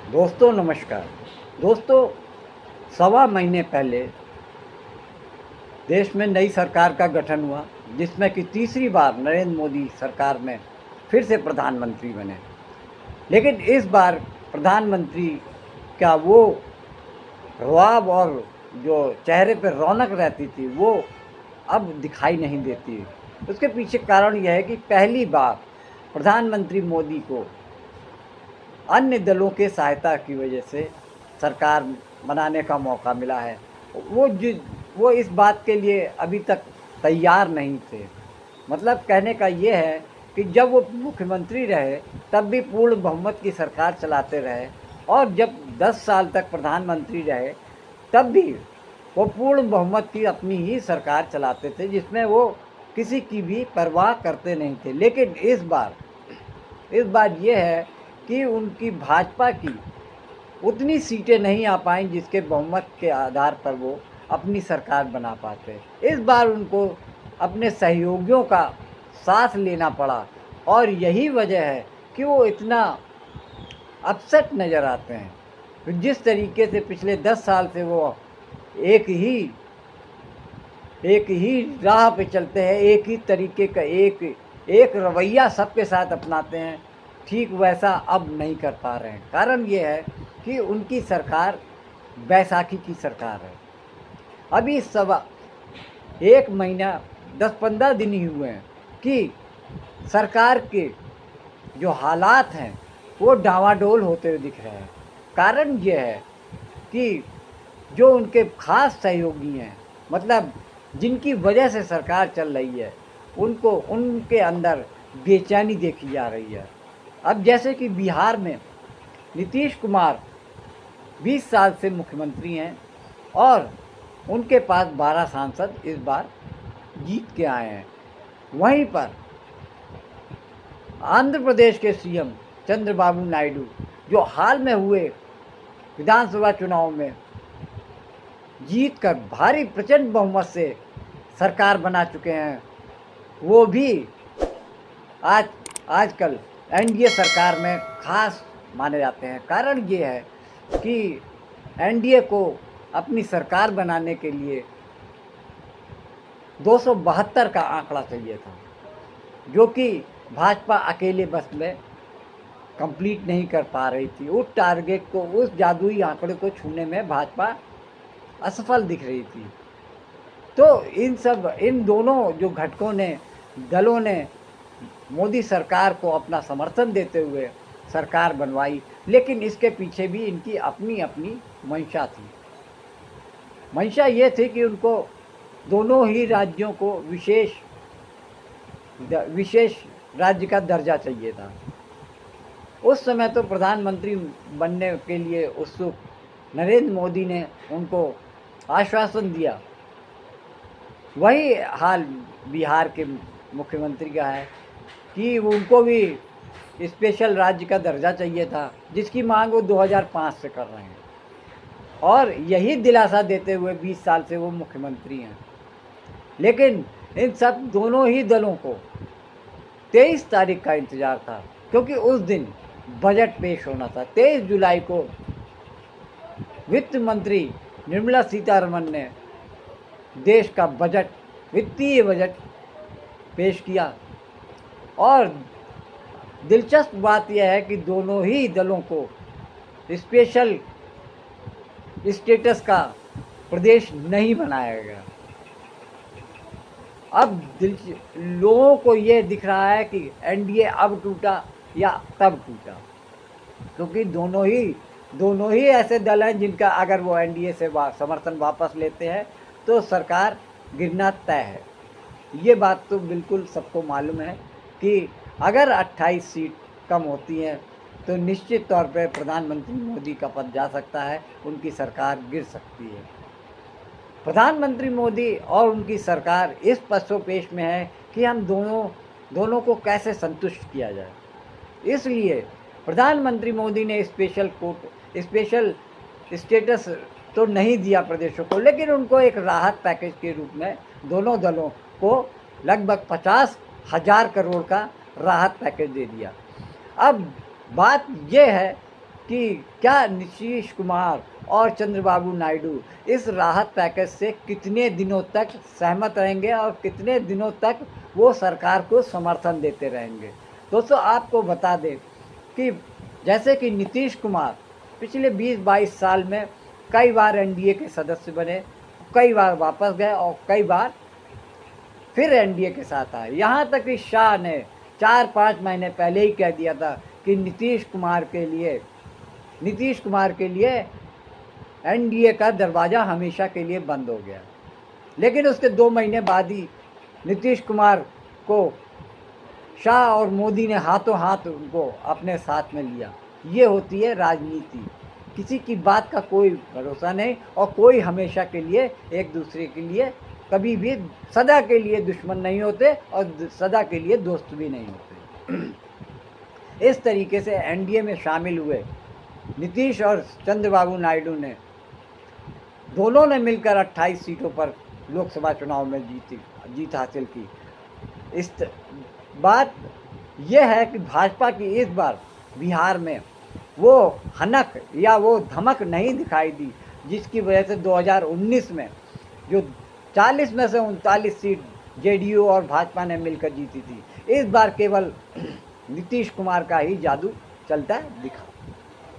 दोस्तों नमस्कार। दोस्तों, सवा महीने पहले देश में नई सरकार का गठन हुआ, जिसमें कि तीसरी बार नरेंद्र मोदी सरकार में फिर से प्रधानमंत्री बने। लेकिन इस बार प्रधानमंत्री का वो रुआब और जो चेहरे पर रौनक रहती थी वो अब दिखाई नहीं देती। उसके पीछे कारण यह है कि पहली बार प्रधानमंत्री मोदी को अन्य दलों के सहायता की वजह से सरकार बनाने का मौका मिला है। वो इस बात के लिए अभी तक तैयार नहीं थे। मतलब कहने का ये है कि जब वो मुख्यमंत्री रहे तब भी पूर्ण बहुमत की सरकार चलाते रहे, और जब 10 साल तक प्रधानमंत्री रहे तब भी वो पूर्ण बहुमत की अपनी ही सरकार चलाते थे, जिसमें वो किसी की भी परवाह करते नहीं थे। लेकिन इस बार ये है कि उनकी भाजपा की उतनी सीटें नहीं आ पाईं जिसके बहुमत के आधार पर वो अपनी सरकार बना पाते। इस बार उनको अपने सहयोगियों का साथ लेना पड़ा, और यही वजह है कि वो इतना अपसेट नज़र आते हैं। जिस तरीके से पिछले 10 साल से वो एक ही राह पे चलते हैं, एक ही तरीके का एक रवैया सबके साथ अपनाते हैं, ठीक वैसा अब नहीं कर पा रहे हैं। कारण ये है कि उनकी सरकार बैसाखी की सरकार है। अभी सवा 1 महीना 10-15 दिन ही हुए हैं कि सरकार के जो हालात हैं वो डावाडोल होते हुए दिख रहे हैं। कारण ये है कि जो उनके खास सहयोगी हैं, मतलब जिनकी वजह से सरकार चल रही है, उनके अंदर बेचैनी देखी जा रही है। अब जैसे कि बिहार में नीतीश कुमार 20 साल से मुख्यमंत्री हैं और उनके पास 12 सांसद इस बार जीत के आए हैं। वहीं पर आंध्र प्रदेश के सीएम चंद्रबाबू नायडू, जो हाल में हुए विधानसभा चुनाव में जीत कर भारी प्रचंड बहुमत से सरकार बना चुके हैं, वो भी आजकल एनडीए सरकार में खास माने जाते हैं। कारण ये है कि एनडीए को अपनी सरकार बनाने के लिए 272 का आंकड़ा चाहिए था, जो कि भाजपा अकेले बस में कंप्लीट नहीं कर पा रही थी। उस टारगेट को, उस जादुई आंकड़े को छूने में भाजपा असफल दिख रही थी। तो इन दोनों जो घटकों ने, दलों ने मोदी सरकार को अपना समर्थन देते हुए सरकार बनवाई, लेकिन इसके पीछे भी इनकी अपनी अपनी मंशा थी। मंशा ये थी कि उनको दोनों ही राज्यों को विशेष राज्य का दर्जा चाहिए था। उस समय तो प्रधानमंत्री बनने के लिए उत्सुक नरेंद्र मोदी ने उनको आश्वासन दिया। वही हाल बिहार के मुख्यमंत्री का है कि उनको भी स्पेशल राज्य का दर्जा चाहिए था, जिसकी मांग वो 2005 से कर रहे हैं, और यही दिलासा देते हुए 20 साल से वो मुख्यमंत्री हैं। लेकिन इन सब दोनों ही दलों को 23 तारीख का इंतज़ार था, क्योंकि उस दिन बजट पेश होना था। 23 जुलाई को वित्त मंत्री निर्मला सीतारमण ने देश का बजट, वित्तीय बजट पेश किया। और दिलचस्प बात यह है कि दोनों ही दलों को स्पेशल स्टेटस का प्रदेश नहीं बनाया गया। अब लोगों को ये दिख रहा है कि एनडीए अब टूटा या तब टूटा, क्योंकि दोनों ही ऐसे दल हैं जिनका अगर वो एनडीए से समर्थन वापस लेते हैं तो सरकार गिरना तय है। ये बात तो बिल्कुल सबको मालूम है कि अगर 28 सीट कम होती हैं तो निश्चित तौर पर प्रधानमंत्री मोदी का पद जा सकता है, उनकी सरकार गिर सकती है। प्रधानमंत्री मोदी और उनकी सरकार इस पसोपेश में है कि हम दोनों को कैसे संतुष्ट किया जाए। इसलिए प्रधानमंत्री मोदी ने स्पेशल स्टेटस तो नहीं दिया प्रदेशों को, लेकिन उनको एक राहत पैकेज के रूप में दोनों दलों को लगभग 50,000 करोड़ का राहत पैकेज दे दिया। अब बात यह है कि क्या नीतीश कुमार और चंद्रबाबू नायडू इस राहत पैकेज से कितने दिनों तक सहमत रहेंगे और कितने दिनों तक वो सरकार को समर्थन देते रहेंगे। दोस्तों, आपको बता दें कि जैसे कि नीतीश कुमार पिछले 20-22 साल में कई बार एनडीए के सदस्य बने, कई बार वापस गए और कई बार फिर एनडीए के साथ आए। यहाँ तक कि शाह ने 4-5 महीने पहले ही कह दिया था कि नीतीश कुमार के लिए एनडीए का दरवाज़ा हमेशा के लिए बंद हो गया। लेकिन उसके 2 महीने बाद ही नीतीश कुमार को शाह और मोदी ने हाथों हाथ उनको अपने साथ में लिया। ये होती है राजनीति। किसी की बात का कोई भरोसा नहीं और कोई हमेशा के लिए एक दूसरे के लिए कभी भी सदा के लिए दुश्मन नहीं होते और सदा के लिए दोस्त भी नहीं होते। इस तरीके से एनडीए में शामिल हुए नीतीश और चंद्रबाबू नायडू ने दोनों ने मिलकर 28 सीटों पर लोकसभा चुनाव में जीत हासिल की। बात यह है कि भाजपा की इस बार बिहार में वो हनक या वो धमक नहीं दिखाई दी, जिसकी वजह से 2019 में जो 40 में से 39 सीट जेडीयू और भाजपा ने मिलकर जीती थी, इस बार केवल नीतीश कुमार का ही जादू चलता दिखा।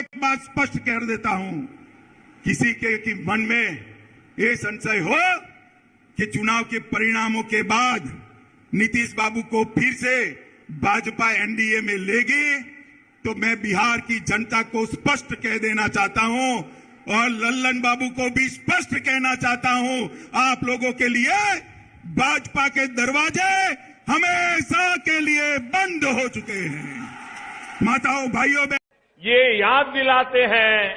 एक बात स्पष्ट कर देता हूं, किसी के मन में ये संशय हो कि चुनाव के परिणामों के बाद नीतीश बाबू को फिर से भाजपा एनडीए में लेगी, तो मैं बिहार की जनता को स्पष्ट कह देना चाहता हूं और लल्लन बाबू को भी स्पष्ट कहना चाहता हूं, आप लोगों के लिए भाजपा के दरवाजे हमेशा के लिए बंद हो चुके हैं। माताओं, भाइयों, ये याद दिलाते हैं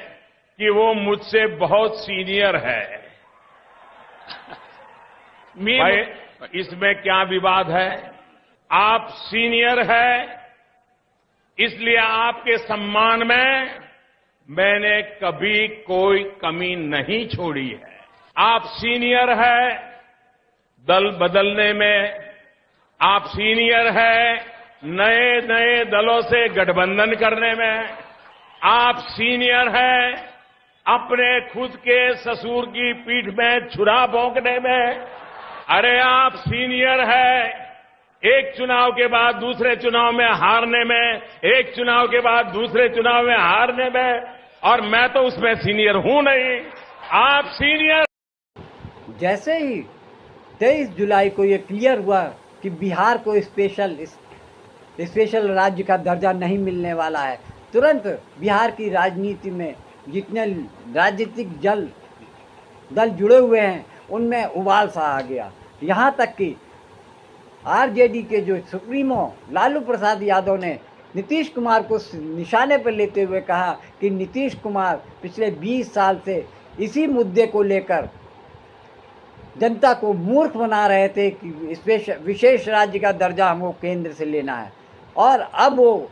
कि वो मुझसे बहुत सीनियर है। भाई, इसमें क्या विवाद है? आप सीनियर है, इसलिए आपके सम्मान में मैंने कभी कोई कमी नहीं छोड़ी है। आप सीनियर है दल बदलने में, आप सीनियर है नए नए दलों से गठबंधन करने में, आप सीनियर है अपने खुद के ससुर की पीठ में छुरा भोंकने में। अरे आप सीनियर है एक चुनाव के बाद दूसरे चुनाव में हारने में, एक चुनाव के बाद दूसरे चुनाव में हारने में, और मैं तो उसमें सीनियर हूं नहीं, आप सीनियर। जैसे ही 23 जुलाई को ये क्लियर हुआ कि बिहार को स्पेशल राज्य का दर्जा नहीं मिलने वाला है, तुरंत बिहार की राजनीति में जितने राजनीतिक दल जुड़े हुए हैं उनमें उबाल सा आ गया। यहाँ तक कि आरजेडी के जो सुप्रीमो लालू प्रसाद यादव ने नीतीश कुमार को निशाने पर लेते हुए कहा कि नीतीश कुमार पिछले 20 साल से इसी मुद्दे को लेकर जनता को मूर्ख बना रहे थे कि विशेष राज्य का दर्जा हमको केंद्र से लेना है, और अब वो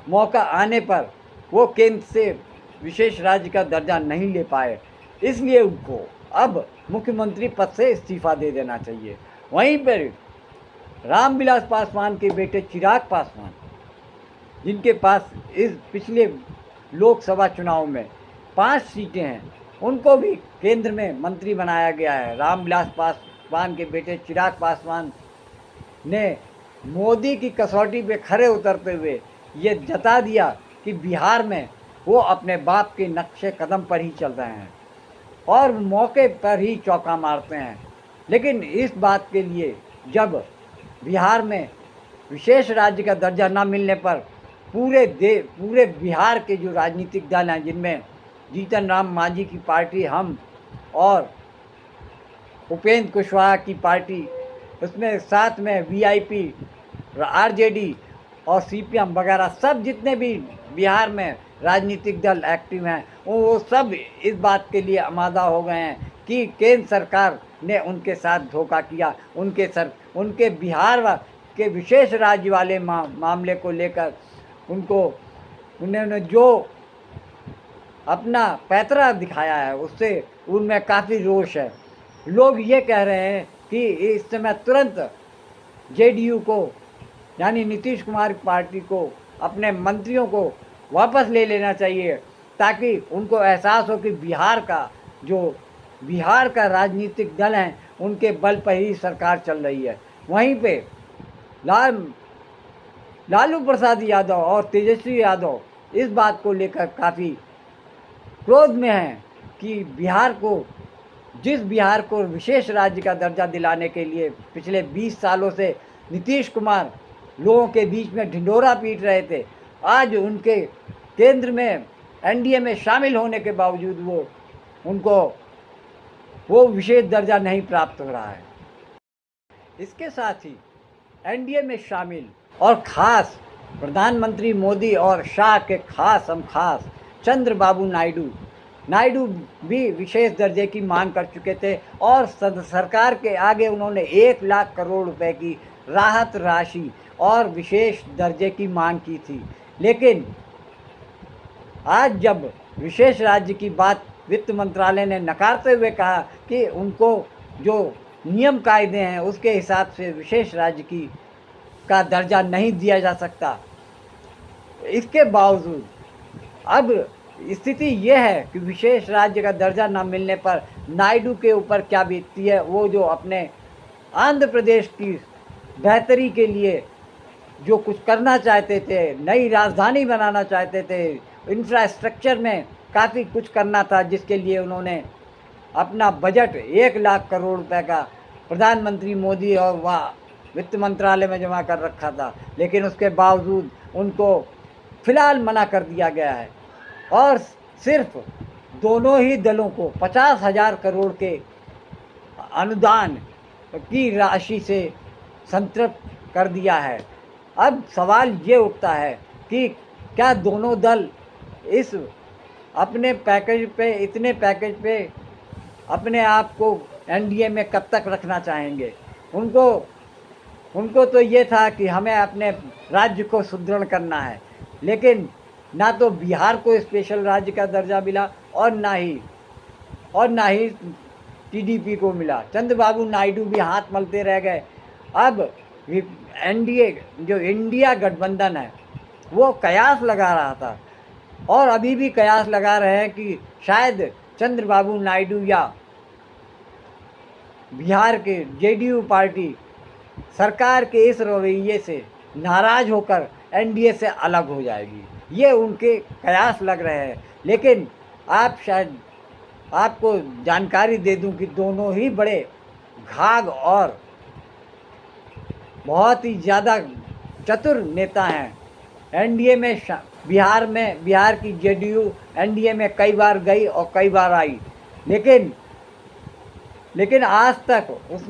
मौका आने पर वो केंद्र से विशेष राज्य का दर्जा नहीं ले पाए, इसलिए उनको अब मुख्यमंत्री पद से इस्तीफा दे देना चाहिए। वहीं पर रामविलास पासवान के बेटे चिराग पासवान, जिनके पास इस पिछले लोकसभा चुनाव में 5 सीटें हैं, उनको भी केंद्र में मंत्री बनाया गया है। रामविलास पासवान के बेटे चिराग पासवान ने मोदी की कसौटी पे खरे उतरते हुए ये जता दिया कि बिहार में वो अपने बाप के नक्शे कदम पर ही चल रहे हैं और मौके पर ही चौका मारते हैं। लेकिन इस बात के लिए जब बिहार में विशेष राज्य का दर्जा न मिलने पर पूरे बिहार के जो राजनीतिक दल हैं, जिनमें जीतन राम मांझी की पार्टी हम और उपेंद्र कुशवाहा की पार्टी, उसमें साथ में वीआईपी, आरजेडी और सीपीएम वगैरह सब जितने भी बिहार में राजनीतिक दल एक्टिव हैं, वो सब इस बात के लिए आमादा हो गए हैं कि केंद्र सरकार ने उनके साथ धोखा किया। उनके बिहार के विशेष राज्य वाले मामले को लेकर उन्होंने जो अपना पैतरा दिखाया है, उससे उनमें काफ़ी रोष है। लोग ये कह रहे हैं कि इस समय तुरंत जेडीयू को, यानी नीतीश कुमार की पार्टी को, अपने मंत्रियों को वापस ले लेना चाहिए, ताकि उनको एहसास हो कि बिहार का राजनीतिक दल है, उनके बल पर ही सरकार चल रही है। वहीं पे लालू प्रसाद यादव और तेजस्वी यादव इस बात को लेकर काफ़ी क्रोध में हैं कि जिस बिहार को विशेष राज्य का दर्जा दिलाने के लिए पिछले 20 सालों से नीतीश कुमार लोगों के बीच में ढिंढोरा पीट रहे थे, आज उनके केंद्र में एनडीए में शामिल होने के बावजूद उनको वो विशेष दर्जा नहीं प्राप्त हो रहा है। इसके साथ ही एनडीए में शामिल और खास प्रधानमंत्री मोदी और शाह के खास चंद्रबाबू नायडू भी विशेष दर्जे की मांग कर चुके थे और सरकार के आगे उन्होंने 1 लाख करोड़ रुपए की राहत राशि और विशेष दर्जे की मांग की थी। लेकिन आज जब विशेष राज्य की बात वित्त मंत्रालय ने नकारते हुए कहा कि उनको जो नियम कायदे हैं उसके हिसाब से विशेष राज्य का दर्जा नहीं दिया जा सकता, इसके बावजूद अब स्थिति यह है कि विशेष राज्य का दर्जा न मिलने पर नायडू के ऊपर क्या बीतती है। वो जो अपने आंध्र प्रदेश की बेहतरी के लिए जो कुछ करना चाहते थे, नई राजधानी बनाना चाहते थे, इंफ्रास्ट्रक्चर में काफ़ी कुछ करना था, जिसके लिए उन्होंने अपना बजट 1 लाख करोड़ रुपए का प्रधानमंत्री मोदी और वित्त मंत्रालय में जमा कर रखा था, लेकिन उसके बावजूद उनको फिलहाल मना कर दिया गया है और सिर्फ दोनों ही दलों को 50,000 करोड़ के अनुदान की राशि से संतृप्त कर दिया है। अब सवाल ये उठता है कि क्या दोनों दल इस इतने पैकेज पे अपने आप को एनडीए में कब तक रखना चाहेंगे। उनको तो ये था कि हमें अपने राज्य को सुदृढ़ करना है, लेकिन ना तो बिहार को स्पेशल राज्य का दर्जा मिला और ना ही टीडीपी को मिला। चंद्रबाबू नायडू भी हाथ मलते रह गए। अब एनडीए जो इंडिया गठबंधन है वो कयास लगा रहा था और अभी भी कयास लगा रहे हैं कि शायद चंद्रबाबू नायडू या बिहार के जेडीयू पार्टी सरकार के इस रवैये से नाराज होकर एनडीए से अलग हो जाएगी। ये उनके कयास लग रहे हैं। लेकिन आपको जानकारी दे दूं कि दोनों ही बड़े घाघ और बहुत ही ज़्यादा चतुर नेता हैं। एनडीए में बिहार की जेडीयू एनडीए में कई बार गई और कई बार आई, लेकिन आज तक उस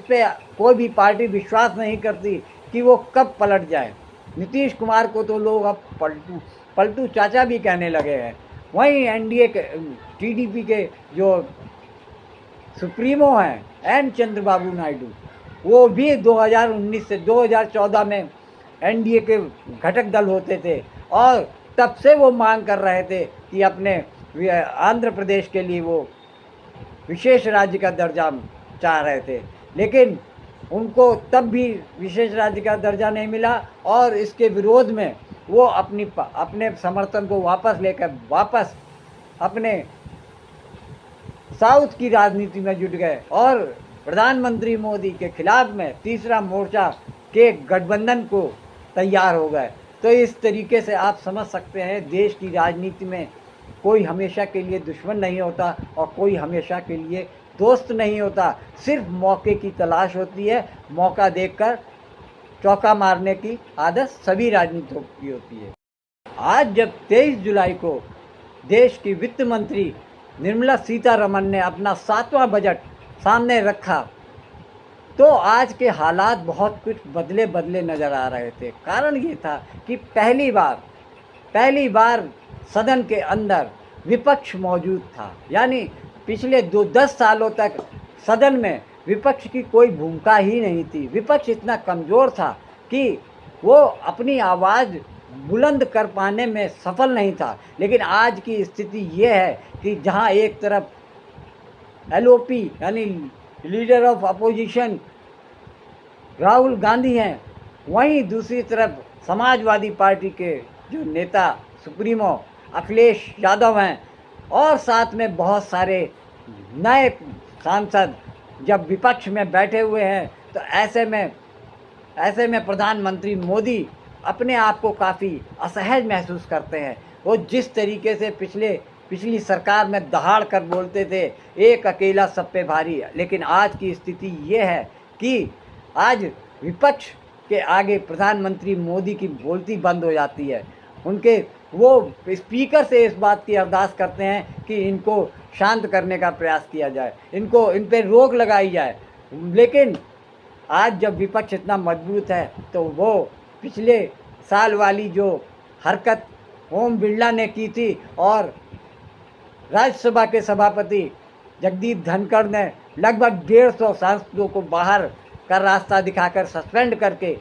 पर कोई भी पार्टी विश्वास नहीं करती कि वो कब पलट जाए। नीतीश कुमार को तो लोग अब पलटू चाचा भी कहने लगे हैं। वहीं एनडीए के टीडीपी के जो सुप्रीमो हैं एन चंद्रबाबू नायडू, वो भी 2019 से 2014 में एनडीए के घटक दल होते थे और तब से वो मांग कर रहे थे कि अपने आंध्र प्रदेश के लिए वो विशेष राज्य का दर्जा चाह रहे थे, लेकिन उनको तब भी विशेष राज्य का दर्जा नहीं मिला और इसके विरोध में वो अपने समर्थन को वापस अपने साउथ की राजनीति में जुट गए और प्रधानमंत्री मोदी के खिलाफ में तीसरा मोर्चा के गठबंधन को तैयार हो गए। तो इस तरीके से आप समझ सकते हैं देश की राजनीति में कोई हमेशा के लिए दुश्मन नहीं होता और कोई हमेशा के लिए दोस्त नहीं होता। सिर्फ मौके की तलाश होती है। मौका देखकर चौका मारने की आदत सभी राजनीतियों की होती है। आज जब 23 जुलाई को देश की वित्त मंत्री निर्मला सीतारमण ने अपना 7वां बजट सामने रखा तो आज के हालात बहुत कुछ बदले नज़र आ रहे थे। कारण ये था कि पहली बार सदन के अंदर विपक्ष मौजूद था। यानी पिछले 10 सालों तक सदन में विपक्ष की कोई भूमिका ही नहीं थी। विपक्ष इतना कमज़ोर था कि वो अपनी आवाज़ बुलंद कर पाने में सफल नहीं था। लेकिन आज की स्थिति ये है कि जहां एक तरफ एलओपी यानी leader of opposition Rahul Gandhi हैं, वहीं दूसरी तरफ समाजवादी पार्टी के जो नेता सुप्रीमो अखिलेश यादव हैं और साथ में बहुत सारे नए सांसद जब विपक्ष में बैठे हुए हैं, तो ऐसे में प्रधानमंत्री मोदी अपने आप को काफ़ी असहज महसूस करते हैं। वो जिस तरीके से पिछली सरकार में दहाड़ कर बोलते थे, एक अकेला सब पे भारी, लेकिन आज की स्थिति ये है कि आज विपक्ष के आगे प्रधानमंत्री मोदी की बोलती बंद हो जाती है। वो स्पीकर से इस बात की अरदास करते हैं कि इनको शांत करने का प्रयास किया जाए, इन पे रोक लगाई जाए। लेकिन आज जब विपक्ष इतना मजबूत है, तो वो पिछले साल वाली जो हरकत ओम बिरला ने की थी और राज्यसभा के सभापति जगदीप धनखड़ ने लगभग 150 सांसदों को बाहर का रास्ता दिखाकर सस्पेंड करके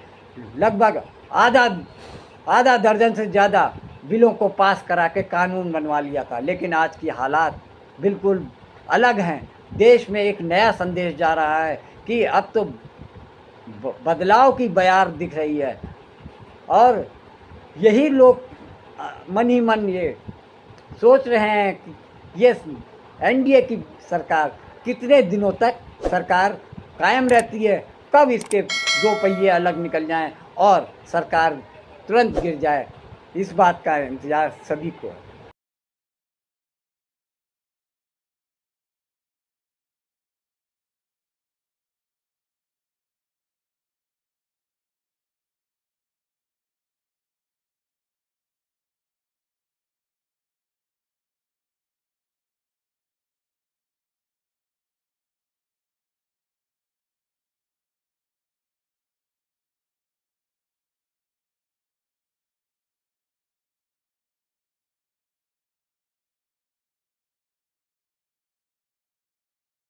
लगभग आधा दर्जन से ज़्यादा बिलों को पास करा के कानून बनवा लिया था। लेकिन आज की हालात बिल्कुल अलग हैं। देश में एक नया संदेश जा रहा है कि अब तो बदलाव की बयार दिख रही है और यही लोग मन ही मन ये सोच रहे हैं कि ये एनडीए की सरकार कितने दिनों तक सरकार कायम रहती है, कब इसके दो पहिए अलग निकल जाएं और सरकार तुरंत गिर जाए। इस बात का इंतजार सभी को है।